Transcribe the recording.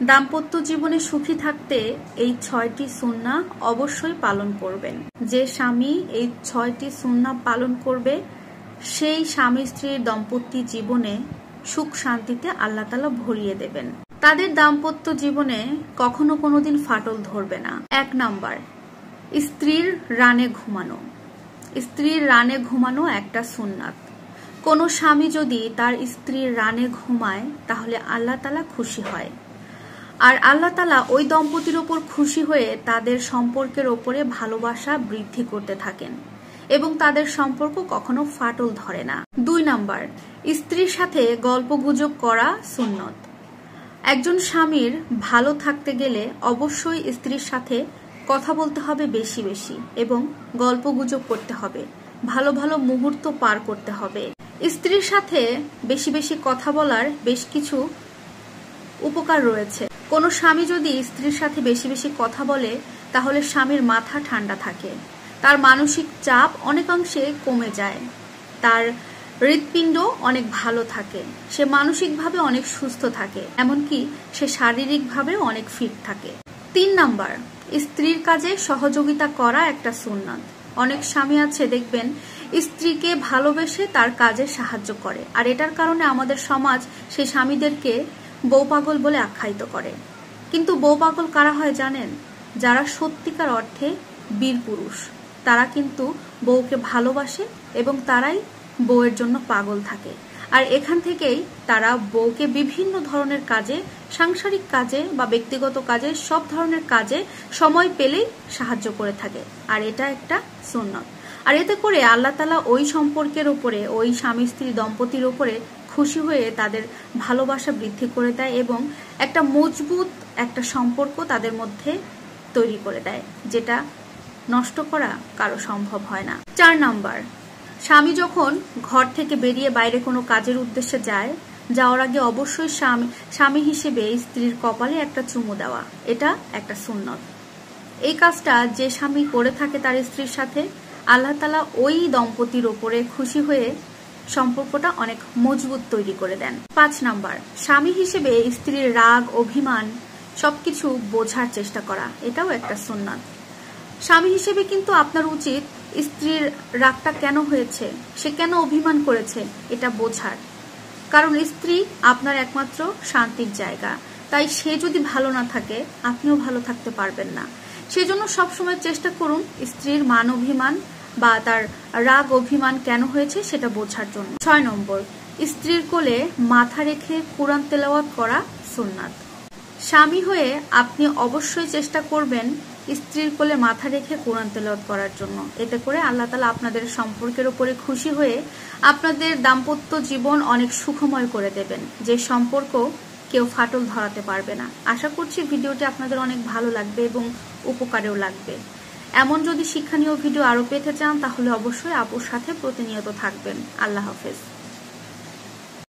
দাম্পত্য জীবনে সুখী থাকতে এই 6টি সুন্নাহ অবশ্যই পালন করবেন। যে স্বামী এই 6টি সুন্নাহ পালন করবে সেই স্বামী স্ত্রীর দাম্পত্য জীবনে সুখ শান্তিতে আল্লাহ তাআলা ভরিয়ে দেবেন। তাদের দাম্পত্য জীবনে কখনো কোনোদিন ফাটল ধরবে না। 1 নাম্বার, স্ত্রীর রানে ঘুমানো। স্ত্রীর রানে ঘুমানো একটা সুন্নাত। কোনো স্বামী যদি তার স্ত্রীর রানে ঘুমায় তাহলে আল্লাহ তাআলা খুশি হয়, আর আল্লাহ তাআলা ওই দম্পতির উপর খুশি হয়ে তাদের সম্পর্কের ওপরে ভালোবাসা বৃদ্ধি করতে থাকেন এবং তাদের সম্পর্ক কখনো ফাটল ধরে না। 2 নাম্বার, স্ত্রীর সাথে গল্পগুজব করা সুন্নত। একজন স্বামীর ভালো থাকতে গেলে অবশ্যই স্ত্রীর সাথে কথা বলতে হবে বেশি বেশি এবং গল্পগুজব করতে হবে, ভালো ভালো মুহূর্ত পার করতে হবে। স্ত্রীর সাথে বেশি বেশি কথা বলার বেশ কিছু উপকার রয়েছে। কোনো স্বামী যদি স্ত্রীর সাথে বেশি বেশি কথা বলে তাহলে স্বামীর মাথা ঠান্ডা থাকে, তার মানসিক চাপ অনেকাংশে কমে যায়, তার হৃৎপিণ্ড অনেক ভালো থাকে, সে মানসিকভাবে অনেক সুস্থ থাকে, এমনকি সে শারীরিকভাবে অনেক ফিট থাকে। 3 নাম্বার, স্ত্রীর কাজে সহযোগিতা করা একটা সুন্নাত। অনেক স্বামী আছে দেখবেন স্ত্রীকে ভালোবেসে তার কাজে সাহায্য করে, আর এটার কারণে আমাদের সমাজ সেই স্বামীদেরকে বউ পাগল বলে আখ্যায়িত করে। কিন্তু বউ পাগল কারা হয় জানেন? যারা সত্যিকার অর্থে বীর পুরুষ, তারা কিন্তু বউকে ভালোবাসে এবং তারাই বউয়ের জন্য পাগল থাকে, আর এখান থেকেই তারা বউকে বিভিন্ন ধরনের কাজে, সাংসারিক কাজে বা ব্যক্তিগত কাজে, সব ধরনের কাজে সময় পেলেই সাহায্য করে থাকে, আর এটা একটা সুন্নাত। আর এতে করে আল্লাহ তাআলা ওই সম্পর্কের উপরে, ওই স্বামী স্ত্রী দম্পতির উপরে খুশি হয়ে তাদের ভালোবাসা বৃদ্ধি করে দেয় এবং একটা মজবুত একটা সম্পর্ক তাদের মধ্যে তৈরি করে দেয়, যেটা নষ্ট করা কারো সম্ভব হয় না। 4 নাম্বার, স্বামী যখন ঘর থেকে বেরিয়ে বাইরে কোনো কাজের উদ্দেশ্যে যায়, যাওয়ার আগে অবশ্যই স্বামী হিসেবে স্ত্রীর কপালে একটা চুমু দেওয়া, এটা একটা সুন্নত। এই কাজটা যে স্বামী করে থাকে তার স্ত্রীর সাথে, আল্লাহ তাআলা ওই দম্পতির ওপরে খুশি হয়ে সম্পর্কটা অনেক মজবুত তৈরি করে দেন। 5 নাম্বার, স্বামী হিসেবে স্ত্রীর রাগ অভিমান সবকিছু বোঝার চেষ্টা করা, এটাও একটা সুন্নাত। স্বামী হিসেবে কিন্তু আপনার উচিত স্ত্রীর রাগটা কেন হয়েছে, সে কেন অভিমান করেছে এটা বোঝার, কারণ স্ত্রী আপনার একমাত্র শান্তির জায়গা, তাই সে যদি ভালো না থাকে আপনিও ভালো থাকতে পারবেন না। সেজন্য সবসময় চেষ্টা করুন স্ত্রীর মান অভিমান বা তার রাগ অভিমান কেন হয়েছে সেটা বোঝার জন্য। 6 নম্বর, স্ত্রীর কোলে মাথা রেখে কুরআন তেলাওয়াত করা সুন্নাত। স্বামী হয়ে আপনি অবশ্যই চেষ্টা করবেন স্ত্রীর কোলে মাথা রেখে কুরআন তেলাওয়াত করার জন্য। এতে করে আল্লাহ তাআলা আপনাদের সম্পর্কের উপরে খুশি হয়ে আপনাদের দাম্পত্য জীবন অনেক সুখময় করে দেবেন, যে সম্পর্ক কেউ ফাটল ধরাতে পারবে না। আশা করছি ভিডিওটি আপনাদের অনেক ভালো লাগবে এবং উপকারেও লাগবে। এমন যদি শিক্ষণীয় ভিডিও আরো পেতে চান তাহলে অবশ্যই আপুর সাথে প্রতিনিয়ত থাকবেন। আল্লাহ হাফেজ।